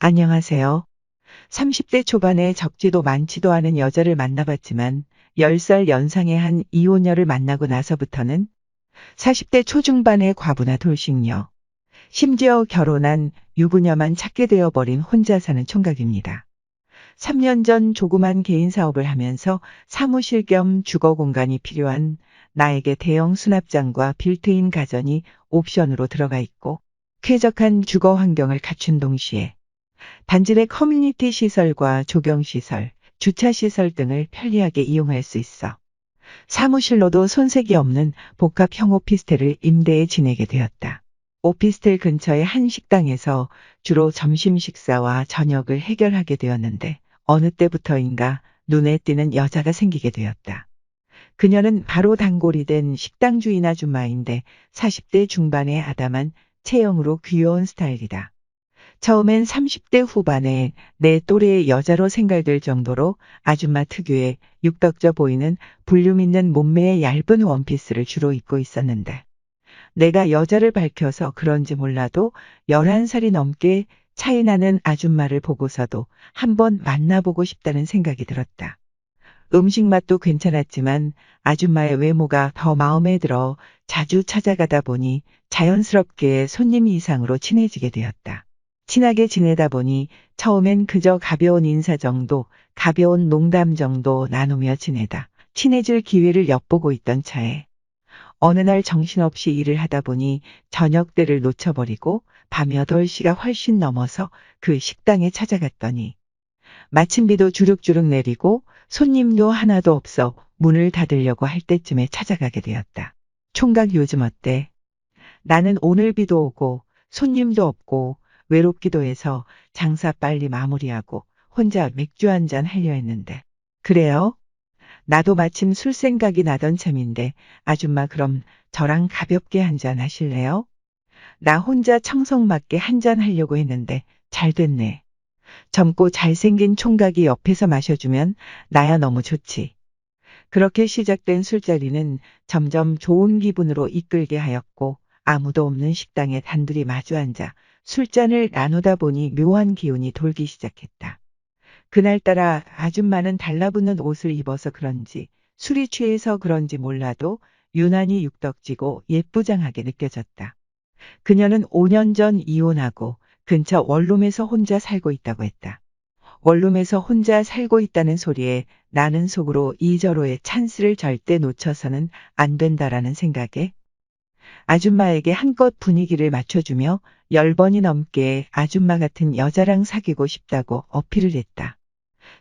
안녕하세요. 30대 초반에 적지도 많지도 않은 여자를 만나봤지만 10살 연상의 한 이혼녀를 만나고 나서부터는 40대 초중반의 과부나 돌싱녀, 심지어 결혼한 유부녀만 찾게 되어버린 혼자 사는 총각입니다. 3년 전 조그만 개인 사업을 하면서 사무실 겸 주거 공간이 필요한 나에게 대형 수납장과 빌트인 가전이 옵션으로 들어가 있고 쾌적한 주거 환경을 갖춘 동시에 단지 내 커뮤니티 시설과 조경시설, 주차시설 등을 편리하게 이용할 수 있어 사무실로도 손색이 없는 복합형 오피스텔을 임대해 지내게 되었다. 오피스텔 근처의 한 식당에서 주로 점심 식사와 저녁을 해결하게 되었는데 어느 때부터인가 눈에 띄는 여자가 생기게 되었다. 그녀는 바로 단골이 된 식당 주인 아줌마인데 40대 중반의 아담한 체형으로 귀여운 스타일이다. 처음엔 30대 후반에 내 또래의 여자로 생각될 정도로 아줌마 특유의 육덕져 보이는 볼륨 있는 몸매의 얇은 원피스를 주로 입고 있었는데 내가 여자를 밝혀서 그런지 몰라도 11살이 넘게 차이 나는 아줌마를 보고서도 한번 만나보고 싶다는 생각이 들었다. 음식 맛도 괜찮았지만 아줌마의 외모가 더 마음에 들어 자주 찾아가다 보니 자연스럽게 손님 이상으로 친해지게 되었다. 친하게 지내다 보니 처음엔 그저 가벼운 인사 정도, 가벼운 농담 정도 나누며 지내다 친해질 기회를 엿보고 있던 차에 어느 날 정신없이 일을 하다 보니 저녁 때를 놓쳐버리고 밤 8시가 훨씬 넘어서 그 식당에 찾아갔더니 마침비도 주룩주룩 내리고 손님도 하나도 없어 문을 닫으려고 할 때쯤에 찾아가게 되었다. 총각 요즘 어때? 나는 오늘 비도 오고 손님도 없고 외롭기도 해서 장사 빨리 마무리하고 혼자 맥주 한잔 하려 했는데. 그래요? 나도 마침 술 생각이 나던 참인데 아줌마 그럼 저랑 가볍게 한잔 하실래요? 나 혼자 청성맞게 한잔 하려고 했는데 잘 됐네. 젊고 잘생긴 총각이 옆에서 마셔주면 나야 너무 좋지. 그렇게 시작된 술자리는 점점 좋은 기분으로 이끌게 하였고 아무도 없는 식당에 단둘이 마주 앉아 술잔을 나누다 보니 묘한 기운이 돌기 시작했다. 그날따라 아줌마는 달라붙는 옷을 입어서 그런지 술이 취해서 그런지 몰라도 유난히 육덕지고 예쁘장하게 느껴졌다. 그녀는 5년 전 이혼하고 근처 원룸에서 혼자 살고 있다고 했다. 원룸에서 혼자 살고 있다는 소리에 나는 속으로 이저로의 찬스를 절대 놓쳐서는 안 된다라는 생각에 아줌마에게 한껏 분위기를 맞춰주며 10번이 넘게 아줌마 같은 여자랑 사귀고 싶다고 어필을 했다.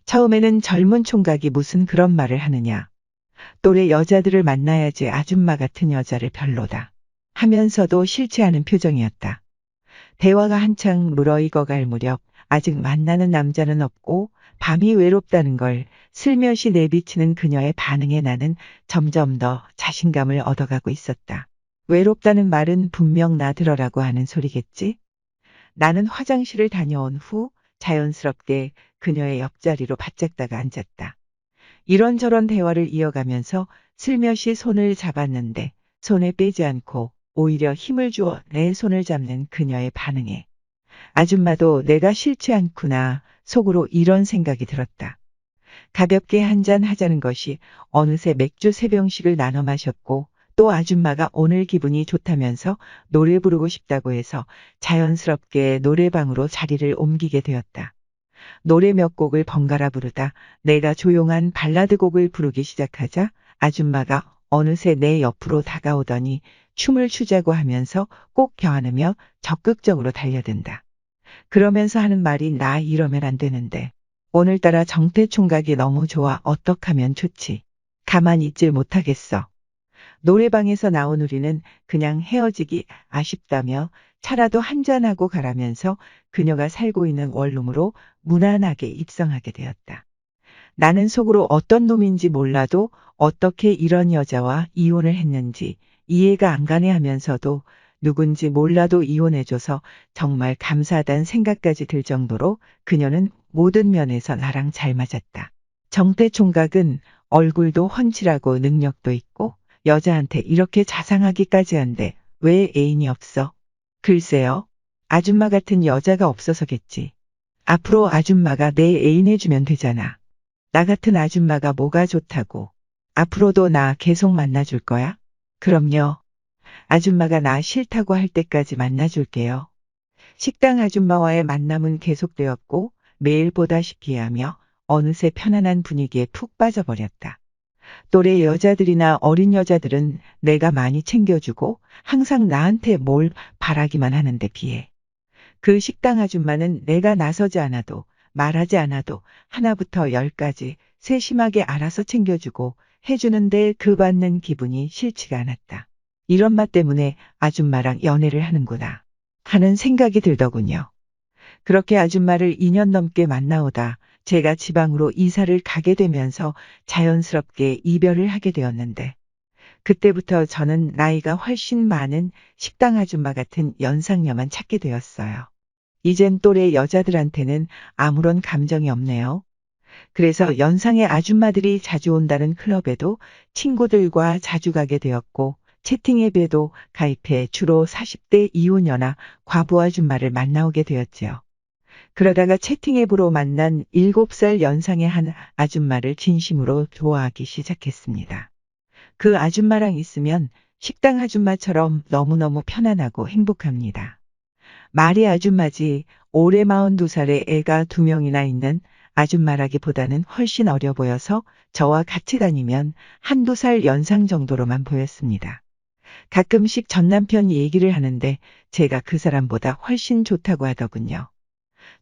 처음에는 젊은 총각이 무슨 그런 말을 하느냐. 또래 여자들을 만나야지 아줌마 같은 여자를 별로다. 하면서도 싫지 않은 표정이었다. 대화가 한창 물어익어갈 무렵 아직 만나는 남자는 없고 밤이 외롭다는 걸 슬며시 내비치는 그녀의 반응에 나는 점점 더 자신감을 얻어가고 있었다. 외롭다는 말은 분명 나 들어라고 하는 소리겠지? 나는 화장실을 다녀온 후 자연스럽게 그녀의 옆자리로 바짝다가 앉았다. 이런저런 대화를 이어가면서 슬며시 손을 잡았는데 손에 빼지 않고 오히려 힘을 주어 내 손을 잡는 그녀의 반응에 아줌마도 내가 싫지 않구나 속으로 이런 생각이 들었다. 가볍게 한잔 하자는 것이 어느새 맥주 3병씩을 나눠 마셨고 또 아줌마가 오늘 기분이 좋다면서 노래 부르고 싶다고 해서 자연스럽게 노래방으로 자리를 옮기게 되었다. 노래 몇 곡을 번갈아 부르다 내가 조용한 발라드 곡을 부르기 시작하자 아줌마가 어느새 내 옆으로 다가오더니 춤을 추자고 하면서 꼭 껴안으며 적극적으로 달려든다. 그러면서 하는 말이 나 이러면 안 되는데 오늘따라 정태 총각이 너무 좋아 어떡하면 좋지. 가만히 있질 못하겠어. 노래방에서 나온 우리는 그냥 헤어지기 아쉽다며 차라도 한잔하고 가라면서 그녀가 살고 있는 원룸으로 무난하게 입성하게 되었다. 나는 속으로 어떤 놈인지 몰라도 어떻게 이런 여자와 이혼을 했는지 이해가 안 가네 하면서도 누군지 몰라도 이혼해줘서 정말 감사하다는 생각까지 들 정도로 그녀는 모든 면에서 나랑 잘 맞았다. 정태 총각은 얼굴도 훤칠하고 능력도 있고 여자한테 이렇게 자상하기까지 한데 왜 애인이 없어? 글쎄요. 아줌마 같은 여자가 없어서겠지. 앞으로 아줌마가 내 애인 해주면 되잖아. 나 같은 아줌마가 뭐가 좋다고. 앞으로도 나 계속 만나줄 거야? 그럼요. 아줌마가 나 싫다고 할 때까지 만나줄게요. 식당 아줌마와의 만남은 계속되었고 매일 보다시피 하며 어느새 편안한 분위기에 푹 빠져버렸다. 또래 여자들이나 어린 여자들은 내가 많이 챙겨주고 항상 나한테 뭘 바라기만 하는데 비해 그 식당 아줌마는 내가 나서지 않아도 말하지 않아도 하나부터 열까지 세심하게 알아서 챙겨주고 해주는데 그 받는 기분이 싫지가 않았다. 이런 맛 때문에 아줌마랑 연애를 하는구나 하는 생각이 들더군요. 그렇게 아줌마를 2년 넘게 만나오다 제가 지방으로 이사를 가게 되면서 자연스럽게 이별을 하게 되었는데 그때부터 저는 나이가 훨씬 많은 식당 아줌마 같은 연상녀만 찾게 되었어요. 이젠 또래 여자들한테는 아무런 감정이 없네요. 그래서 연상의 아줌마들이 자주 온다는 클럽에도 친구들과 자주 가게 되었고 채팅 앱에도 가입해 주로 40대 이혼녀나 과부 아줌마를 만나오게 되었지요. 그러다가 채팅 앱으로 만난 7살 연상의 한 아줌마를 진심으로 좋아하기 시작했습니다. 그 아줌마랑 있으면 식당 아줌마처럼 너무너무 편안하고 행복합니다. 말이 아줌마지 올해 42살에 애가 2명이나 있는 아줌마라기보다는 훨씬 어려 보여서 저와 같이 다니면 한두 살 연상 정도로만 보였습니다. 가끔씩 전 남편이 얘기를 하는데 제가 그 사람보다 훨씬 좋다고 하더군요.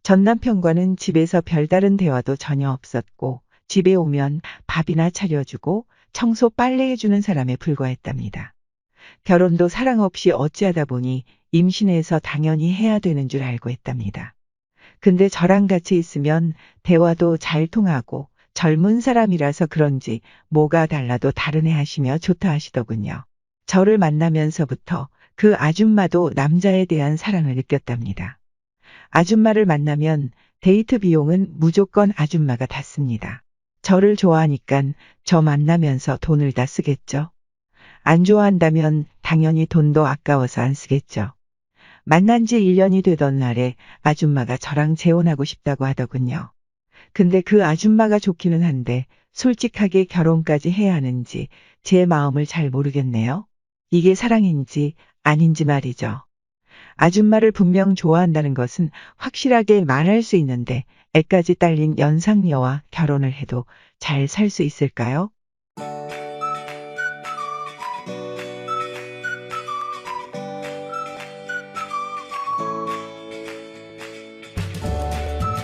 전 남편과는 집에서 별다른 대화도 전혀 없었고 집에 오면 밥이나 차려주고 청소 빨래해주는 사람에 불과했답니다. 결혼도 사랑 없이 어찌하다 보니 임신해서 당연히 해야 되는 줄 알고 했답니다. 근데 저랑 같이 있으면 대화도 잘 통하고 젊은 사람이라서 그런지 뭐가 달라도 다르네 하시며 좋다 하시더군요. 저를 만나면서부터 그 아줌마도 남자에 대한 사랑을 느꼈답니다. 아줌마를 만나면 데이트 비용은 무조건 아줌마가 다 씁니다. 저를 좋아하니깐 저 만나면서 돈을 다 쓰겠죠. 안 좋아한다면 당연히 돈도 아까워서 안 쓰겠죠. 만난 지 1년이 되던 날에 아줌마가 저랑 재혼하고 싶다고 하더군요. 근데 그 아줌마가 좋기는 한데 솔직하게 결혼까지 해야 하는지 제 마음을 잘 모르겠네요. 이게 사랑인지 아닌지 말이죠. 아줌마를 분명 좋아한다는 것은 확실하게 말할 수 있는데 애까지 딸린 연상녀와 결혼을 해도 잘 살 수 있을까요?